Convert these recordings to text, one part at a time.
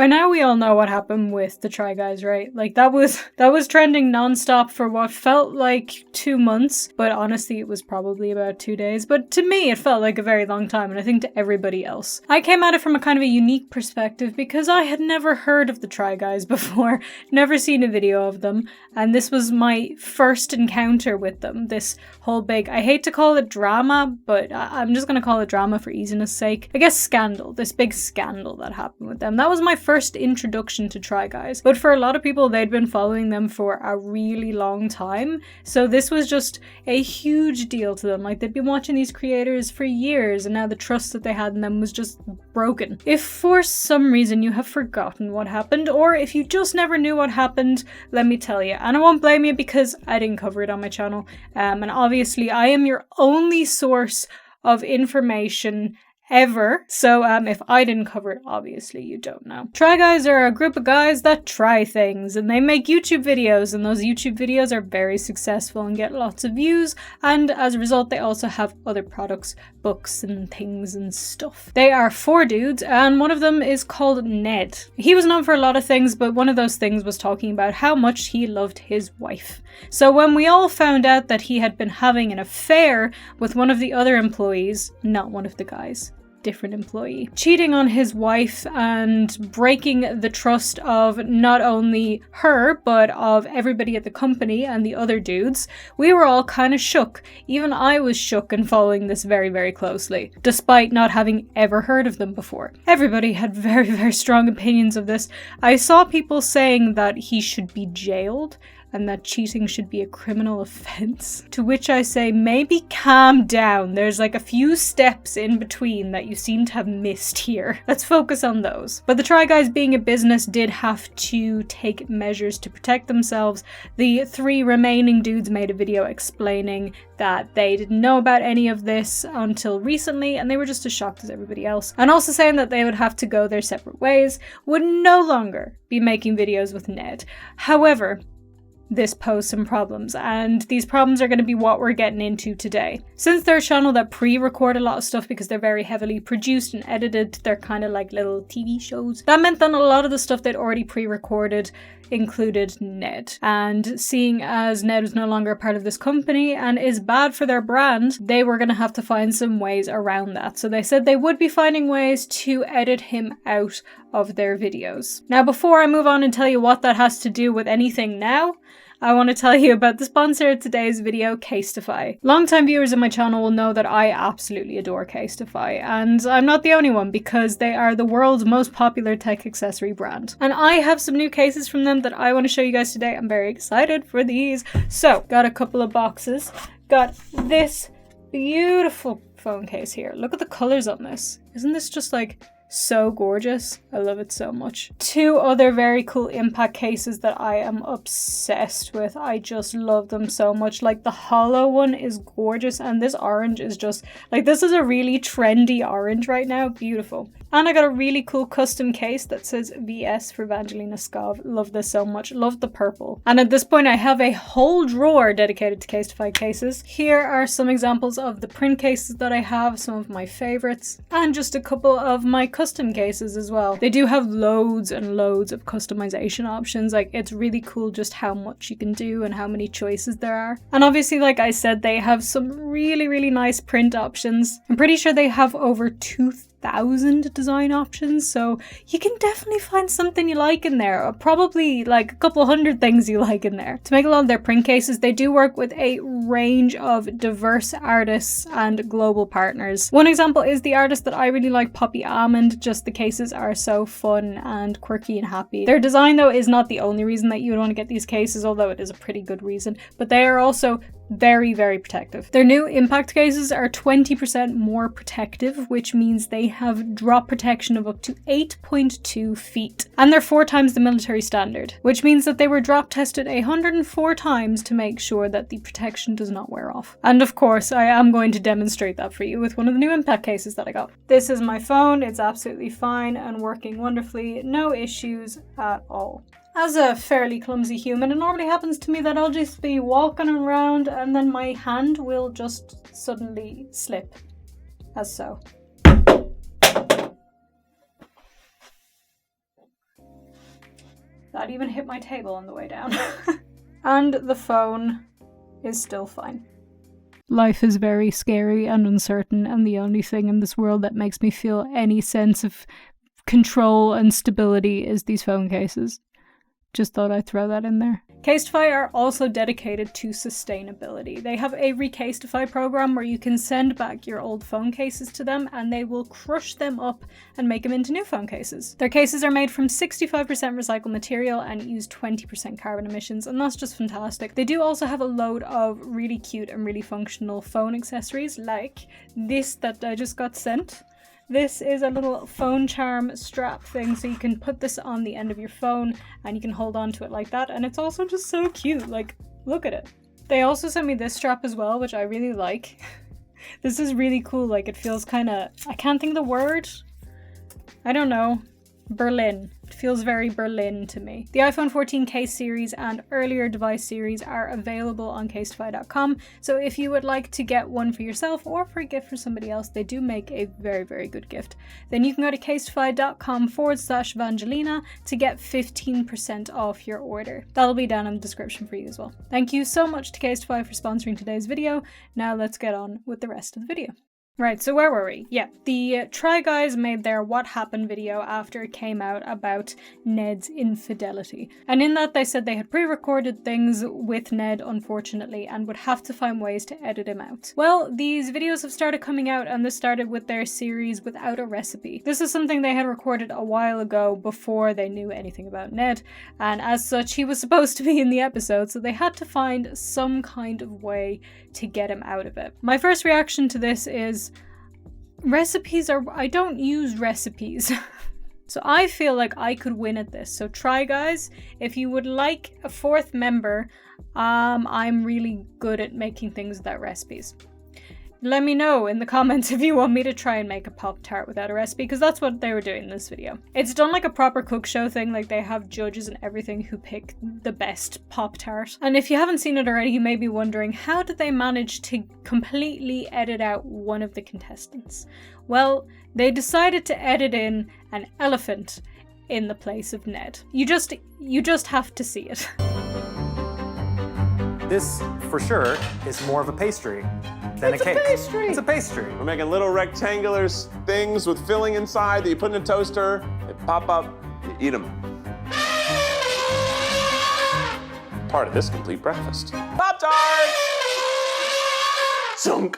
By now we all know what happened with the Try Guys, right? Like that was trending non-stop for what felt like 2 months, but honestly it was probably about 2 days. But to me it felt like a very long time, and I think to everybody else. I came at it from a kind of a unique perspective because I had never heard of the Try Guys before, never seen a video of them, and this was my first encounter with them. This whole big, I hate to call it drama, but I'm just gonna call it drama for easiness sake. I guess scandal, this big scandal that happened with them. That was my first introduction to Try Guys. But for a lot of people, they'd been following them for a really long time. So this was just a huge deal to them. Like they'd been watching these creators for years, and now the trust that they had in them was just broken. If for some reason you have forgotten what happened, or if you just never knew what happened, let me tell you. And I won't blame you because I didn't cover it on my channel. And obviously I am your only source of information ever. So if I didn't cover it, obviously you don't know. Try Guys are a group of guys that try things, and they make YouTube videos, and those YouTube videos are very successful and get lots of views, and as a result they also have other products, books and things and stuff. They are 4 dudes, and one of them is called Ned. He was known for a lot of things, but one of those things was talking about how much he loved his wife. So when we all found out that he had been having an affair with one of the other employees, not one of the guys, different employee, cheating on his wife and breaking the trust of not only her, but of everybody at the company and the other dudes, we were all kind of shook. Even I was shook and following this very, very closely, despite not having ever heard of them before. Everybody had very, very strong opinions of this. I saw people saying that he should be jailed and that cheating should be a criminal offense. To which I say, maybe calm down. There's like a few steps in between that you seem to have missed here. Let's focus on those. But the Try Guys, being a business, did have to take measures to protect themselves. The 3 remaining dudes made a video explaining that they didn't know about any of this until recently, and they were just as shocked as everybody else. And also saying that they would have to go their separate ways, would no longer be making videos with Ned. However, this posed some problems, and these problems are going to be what we're getting into today. Since they're a channel that pre-record a lot of stuff because they're very heavily produced and edited, they're kind of like little TV shows. That meant that a lot of the stuff they'd already pre-recorded included Ned. And seeing as Ned was no longer a part of this company and is bad for their brand, they were going to have to find some ways around that. So they said they would be finding ways to edit him out of their videos. Now, before I move on and tell you what that has to do with anything now, I want to tell you about the sponsor of today's video, Casetify. Longtime viewers of my channel will know that I absolutely adore Casetify, and I'm not the only one because they are the world's most popular tech accessory brand. And I have some new cases from them that I want to show you guys today. I'm very excited for these. So, got a couple of boxes. Got this beautiful phone case here. Look at the colors on this. Isn't this just like so gorgeous? I love it so much. 2 other very cool impact cases that I am obsessed with. I just love them so much. Like the hollow one is gorgeous, and this orange is just like, this is a really trendy orange right now. Beautiful. And I got a really cool custom case that says VS for VangelinaSkov. Love this so much. Love the purple. And at this point I have a whole drawer dedicated to Casetify cases. Here are some examples of the print cases that I have, some of my favorites, and just a couple of my custom cases as well. They do have loads and loads of customization options. Like, it's really cool just how much you can do and how many choices there are. And obviously, like I said, they have some really, really nice print options. I'm pretty sure they have over 2,000 design options, so you can definitely find something you like in there, or probably like a couple hundred things you like in there. To make a lot of their print cases, they do work with a range of diverse artists and global partners. One example is the artist that I really like, Poppy Almond. Just the cases are so fun and quirky and happy. Their design, though, is not the only reason that you would want to get these cases, although it is a pretty good reason, but they are also very, very protective. Their new impact cases are 20% more protective, which means they have drop protection of up to 8.2 feet. And they're 4 times the military standard, which means that they were drop tested 104 times to make sure that the protection does not wear off. And of course, I am going to demonstrate that for you with one of the new impact cases that I got. This is my phone. It's absolutely fine and working wonderfully. No issues at all. As a fairly clumsy human, it normally happens to me that I'll just be walking around and then my hand will just suddenly slip, as so. That even hit my table on the way down. And the phone is still fine. Life is very scary and uncertain, and the only thing in this world that makes me feel any sense of control and stability is these phone cases. Just thought I'd throw that in there. Casetify are also dedicated to sustainability. They have a Recasetify program where you can send back your old phone cases to them and they will crush them up and make them into new phone cases. Their cases are made from 65% recycled material and use 20% carbon emissions, and that's just fantastic. They do also have a load of really cute and really functional phone accessories, like this that I just got sent. This is a little phone charm strap thing, so you can put this on the end of your phone and you can hold on to it like that, and it's also just so cute, like, look at it. They also sent me this strap as well, which I really like. This is really cool, like it feels kinda, I can't think of the word. I don't know. Berlin. It feels very Berlin to me. The iPhone 14 case series and earlier device series are available on Casetify.com, so if you would like to get one for yourself or for a gift for somebody else, they do make a very, very good gift. Then you can go to Casetify.com/Vangelina to get 15% off your order. That'll be down in the description for you as well. Thank you so much to Casetify for sponsoring today's video. Now let's get on with the rest of the video. Right, so where were we? Yeah, the Try Guys made their What Happened video after it came out about Ned's infidelity. And in that they said they had pre-recorded things with Ned, unfortunately, and would have to find ways to edit him out. Well, these videos have started coming out, and this started with their series Without a Recipe. This is something they had recorded a while ago before they knew anything about Ned, and as such he was supposed to be in the episode, so they had to find some kind of way to get him out of it. My first reaction to this is, recipes are, I don't use recipes. So I feel like I could win at this. So Try Guys, if you would like a fourth member, I'm really good at making things without recipes. Let me know in the comments if you want me to try and make a Pop-Tart without a recipe, because that's what they were doing in this video. It's done like a proper cook show thing, like they have judges and everything who pick the best Pop-Tart. And if you haven't seen it already, you may be wondering, how did they manage to completely edit out one of the contestants? Well, they decided to edit in an elephant in the place of Ned. You just have to see it. This, for sure, is more of a pastry than a cake. Pastry. It's a pastry. We're making little rectangular things with filling inside that you put in a toaster, they pop up, you eat them. Part of this complete breakfast. Pop-Tarts! Zunk!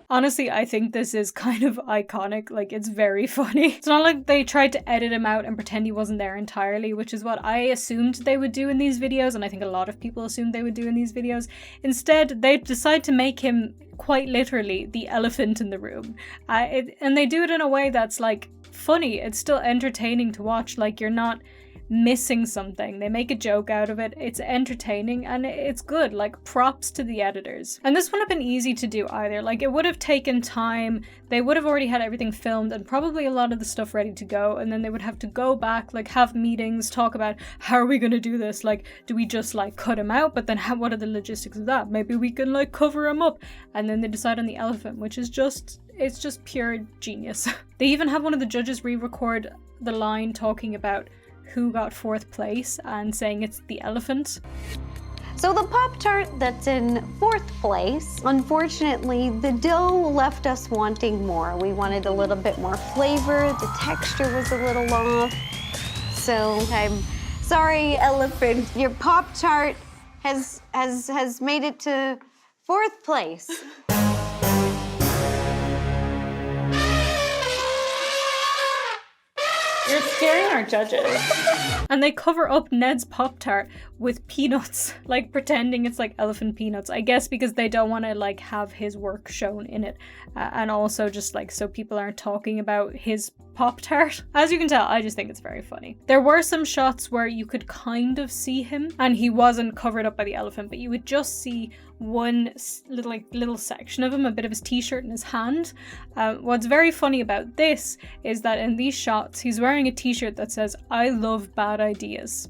Honestly, I think this is kind of iconic, like it's very funny. It's not like they tried to edit him out and pretend he wasn't there entirely, which is what I assumed they would do in these videos, and I think a lot of people assumed they would do in these videos. Instead, they decide to make him quite literally the elephant in the room. And they do it in a way that's like funny. It's still entertaining to watch, like you're not missing something. They make a joke out of it. It's entertaining and it's good. Like, props to the editors. And this wouldn't have been easy to do either. Like, it would have taken time. They would have already had everything filmed and probably a lot of the stuff ready to go, and then they would have to go back, like have meetings, talk about how are we going to do this? Like, do we just like cut him out? But then what are the logistics of that? Maybe we can like cover him up. And then they decide on the elephant, which is just, it's just pure genius. They even have one of the judges re-record the line talking about who got 4th place and saying it's the elephant. So the Pop-Tart that's in 4th place, unfortunately, the dough left us wanting more. We wanted a little bit more flavor. The texture was a little off. So I'm sorry, elephant. Your Pop-Tart has made it to 4th place. You're scaring our judges. And they cover up Ned's Pop-Tart with peanuts, like pretending it's like elephant peanuts. I guess because they don't want to like have his work shown in it. And also just like so people aren't talking about his Pop-Tart. As you can tell, I just think it's very funny. There were some shots where you could kind of see him and he wasn't covered up by the elephant, but you would just see one little section of him, a bit of his t-shirt in his hand. What's very funny about this is that in these shots he's wearing a t-shirt that says "I love bad ideas."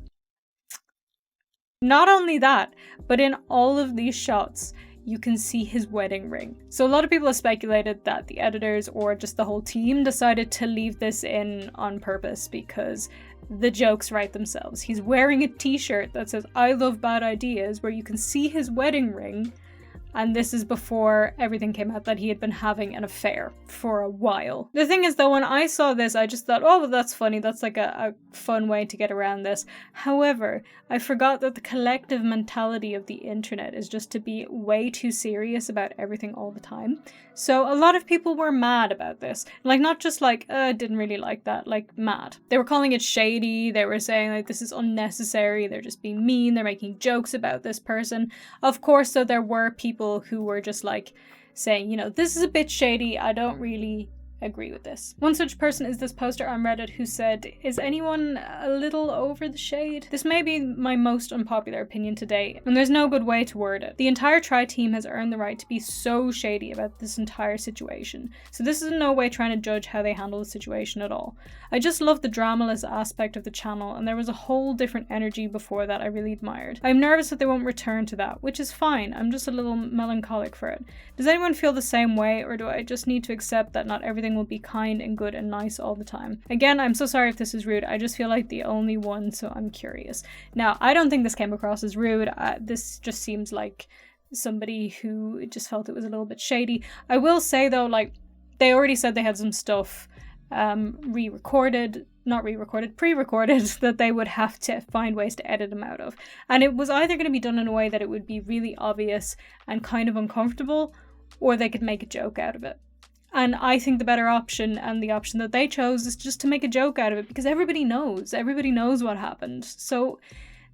Not only that, but in all of these shots you can see his wedding ring. So a lot of people have speculated that the editors or just the whole team decided to leave this in on purpose because the jokes write themselves. He's wearing a t-shirt that says "I love bad ideas," where you can see his wedding ring. And this is before everything came out that he had been having an affair for a while. The thing is though, when I saw this, I just thought, oh, well, that's funny. That's like a fun way to get around this. However, I forgot that the collective mentality of the internet is just to be way too serious about everything all the time. So a lot of people were mad about this. Like, not just like, didn't really like that, like mad. They were calling it shady. They were saying like, this is unnecessary. They're just being mean. They're making jokes about this person. Of course, though, there were people who were just like saying, you know, this is a bit shady. I don't really agree with this. One such person is this poster on Reddit who said, is anyone a little over the shade? This may be my most unpopular opinion today, and there's no good way to word it. The entire Try team has earned the right to be so shady about this entire situation, so this is in no way trying to judge how they handle the situation at all. I just love the dramaless aspect of the channel, and there was a whole different energy before that I really admired. I'm nervous that they won't return to that, which is fine. I'm just a little melancholic for it. Does anyone feel the same way, or do I just need to accept that not everything will be kind and good and nice all the time? Again, I'm so sorry if this is rude. I just feel like the only one, so I'm curious. Now, I don't think this came across as rude. This just seems like somebody who just felt it was a little bit shady. I will say though, like, they already said they had some stuff pre-recorded that they would have to find ways to edit them out of. And it was either going to be done in a way that it would be really obvious and kind of uncomfortable, or they could make a joke out of it. And I think the better option, and the option that they chose, is just to make a joke out of it, because everybody knows what happened. So,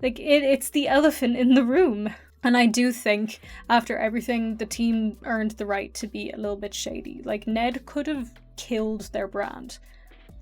like, it's the elephant in the room. And I do think, after everything, the team earned the right to be a little bit shady. Like, Ned could have killed their brand.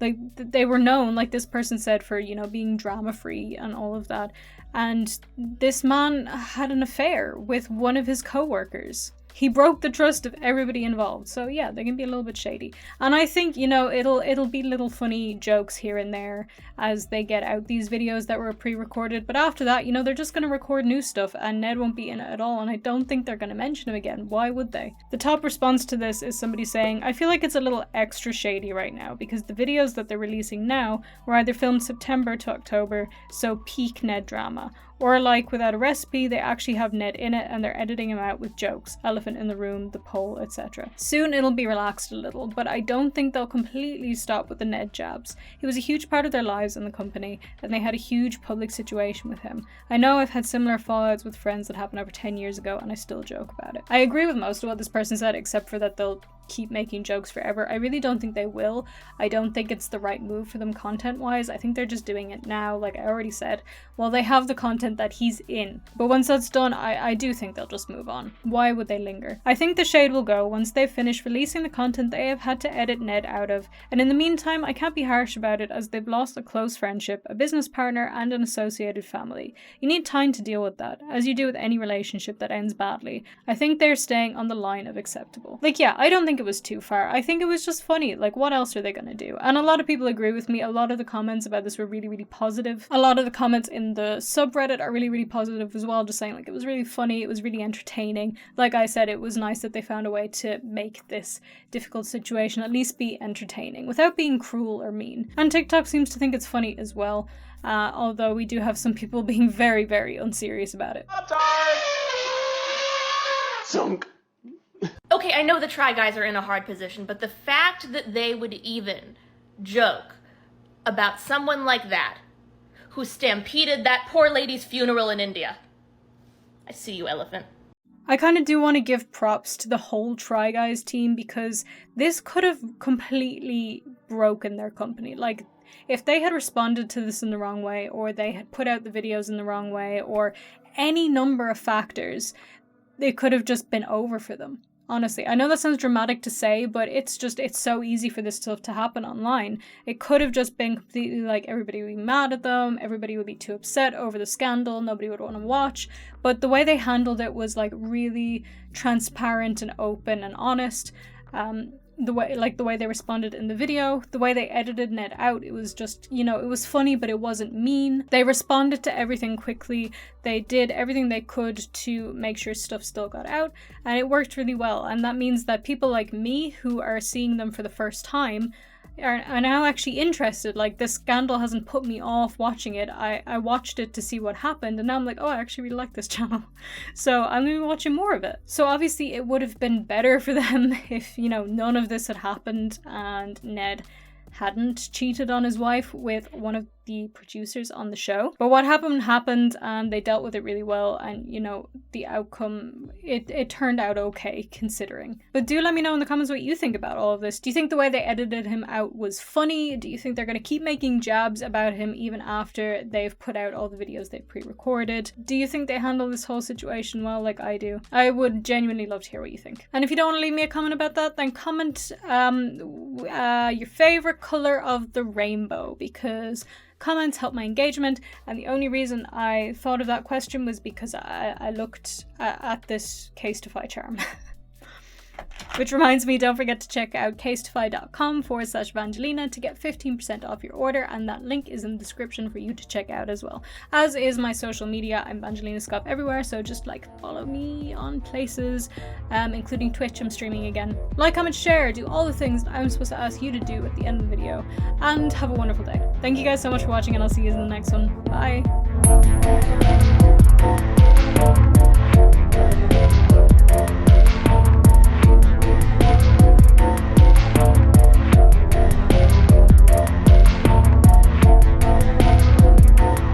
Like, they were known, like this person said, for, you know, being drama-free and all of that. And this man had an affair with one of his co-workers. He broke the trust of everybody involved. So yeah, they can be a little bit shady. And I think, you know, it'll be little funny jokes here and there as they get out these videos that were pre-recorded. But after that, you know, they're just going to record new stuff and Ned won't be in it at all. And I don't think they're going to mention him again. Why would they? The top response to this is somebody saying, I feel like it's a little extra shady right now because the videos that they're releasing now were either filmed September to October, so peak Ned drama. Or like Without a Recipe, they actually have Ned in it and they're editing him out with jokes. Elephant in the room, the poll, etc. Soon it'll be relaxed a little, but I don't think they'll completely stop with the Ned jabs. He was a huge part of their lives in the company and they had a huge public situation with him. I know I've had similar fallouts with friends that happened over 10 years ago and I still joke about it. I agree with most of what this person said, except for that they'll keep making jokes forever. I really don't think they will. I don't think it's the right move for them content-wise. I think they're just doing it now, like I already said. Well, they have the content that he's in. But once that's done, I do think they'll just move on. Why would they linger? I think the shade will go once they've finished releasing the content they have had to edit Ned out of. And in the meantime, I can't be harsh about it as they've lost a close friendship, a business partner, and an associated family. You need time to deal with that, as you do with any relationship that ends badly. I think they're staying on the line of acceptable. Like, yeah, I don't think it was too far. I think it was just funny. Like, what else are they gonna do? And a lot of people agree with me. A lot of the comments about this were really, really positive. A lot of the comments in the subreddit are really, really positive as well, just saying like it was really funny, it was really entertaining. Like I said, it was nice that they found a way to make this difficult situation at least be entertaining without being cruel or mean. And TikTok seems to think it's funny as well, although we do have some people being very, very unserious about it. Zunk. Okay, I know the Try Guys are in a hard position, but the fact that they would even joke about someone like that who stampeded that poor lady's funeral in India. I see you, Elephant. I kind of do want to give props to the whole Try Guys team because this could have completely broken their company. Like, if they had responded to this in the wrong way, or they had put out the videos in the wrong way, or any number of factors, it could have just been over for them. Honestly, I know that sounds dramatic to say, but it's so easy for this stuff to happen online. It could have just been completely like everybody would be mad at them, everybody would be too upset over the scandal, nobody would want to watch. But the way they handled it was like really transparent and open and honest. the way they responded in the video, the way they edited Ned out. It was just, you know, it was funny, but it wasn't mean. They responded to everything quickly. They did everything they could to make sure stuff still got out, and it worked really well. And that means that people like me who are seeing them for the first time are now actually interested. Like, this scandal hasn't put me off watching it. I watched it to see what happened, and now I'm like, oh, I actually really like this channel. So I'm gonna be watching more of it. So obviously it would have been better for them if, you know, none of this had happened and Ned hadn't cheated on his wife with one of the producers on the show. But what happened, and they dealt with it really well, and, you know, the outcome, it turned out okay considering. But do let me know in the comments what you think about all of this. Do you think the way they edited him out was funny? Do you think they're going to keep making jabs about him even after they've put out all the videos they've pre-recorded? Do you think they handle this whole situation well, like I do? I would genuinely love to hear what you think. And if you don't want to leave me a comment about that, then comment your favorite color of the rainbow, because comments help my engagement, and the only reason I thought of that question was because I looked at this Casetify charm. Which reminds me, don't forget to check out casetify.com/Vangelina to get 15% off your order, and that link is in the description for you to check out as well. As is my social media, I'm VangelinaSkov everywhere, so just like follow me on places, including Twitch. I'm streaming again. Like, comment, share, do all the things that I'm supposed to ask you to do at the end of the video, and have a wonderful day. Thank you guys so much for watching, and I'll see you in the next one. Bye!